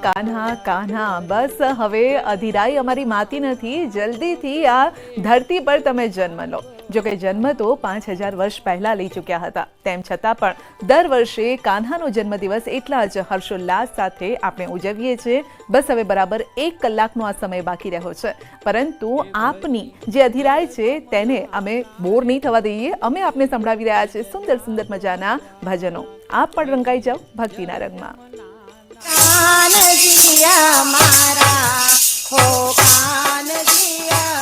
કાન્હા કાન્હા, બસ હવે અધીરાઈ અમારી માતી નથી, જલ્દીથી આ ધરતી પર તમે જન્મ લો. જોકે જન્મ તો 5000 વર્ષ પહેલા લઈ ચૂક્યા હતા, તેમ છતાં પણ દર વર્ષે કાન્હાનો જન્મદિવસ એટલા જ હર્ષોલ્લાસ સાથે આપણે ઉજવીએ છીએ. બસ હવે બરાબર 1 કલાકનો આ સમય બાકી રહ્યો છે, પરંતુ આપની જે અધીરાઈ છે તેને અમે બોર નહીં થવા દઈએ. અમે આપને સંભળાવી રહ્યા છીએ સુંદર સુંદર મજાના ભજનો. આપ પણ રંગાઈ જાઓ ભક્તિના રંગમાં. કાનજીયા મારા હો કાનજીયા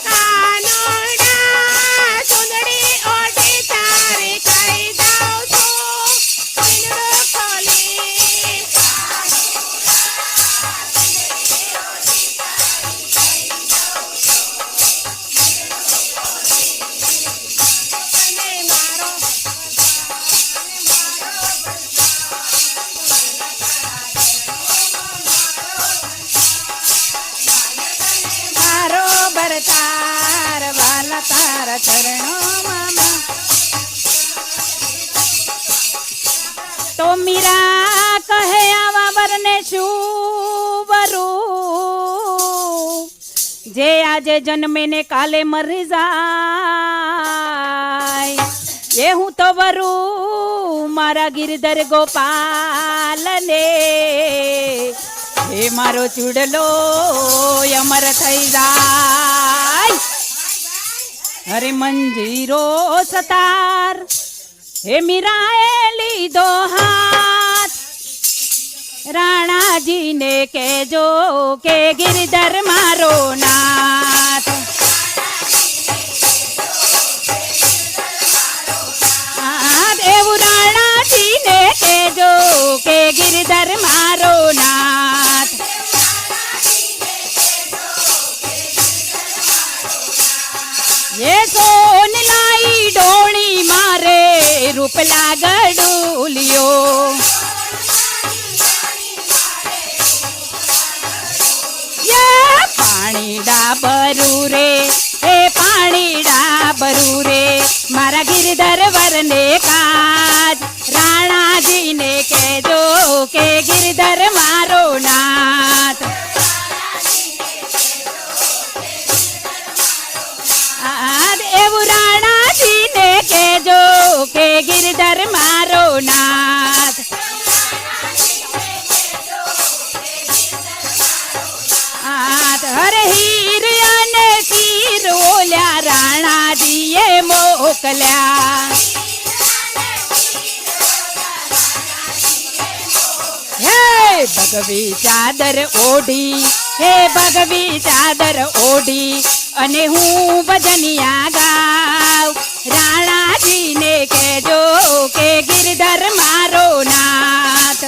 કાનુડા સુંદડી ઓઢી તારી કહી દઉં છું પિંડું ખોલી અને મારો મારો બરતાર વાલા તારા ચરણોમાં તો મીરા કહે આવા વરને શું વરું જે આજે જન્મે ને કાલે મરી જાય એ હું તો વરું મારા ગિરધર ગોપાલને હે મારો ચૂડલો અમર થઈ જાય અરે મંજીરો સતાર હે મીરાએ લીધો હાથ રાણાજીને કહેજો કે ગિરધર મારો નાથ એવું રાણાજીને કહેજો કે ગિરધર મારો નાથ ये सोन लाई डोणी मारे रूपला गडुलियो ये पाणी डाबरू रे हे पाणी डाबरू रे मारा गिरधर वरने काज राणाजी ने कहेजो के गिरधर मारो नाथ એવું રાણાજીને કહેજો કે ગિરધર મારો નાથ હરે હીર અને તીર ઓલ્યા રાણાજીએ મોકલ્યા હે ભગવી ચાદર ઓઢી હે ભગવી ચાદર ઓઢી અને હું ભજનિયા ગાવ રાણાજીને કહેજો કે ગિરધર મારો નાથ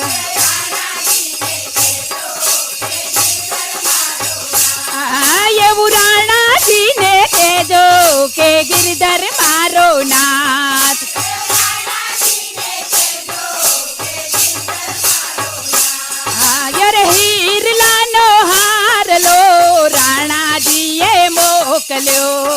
એવું રાણાજીને કહેજો કે ગિરધર મારો નાથ હીરલાનો હારલો રાણાજીએ મોકલ્યો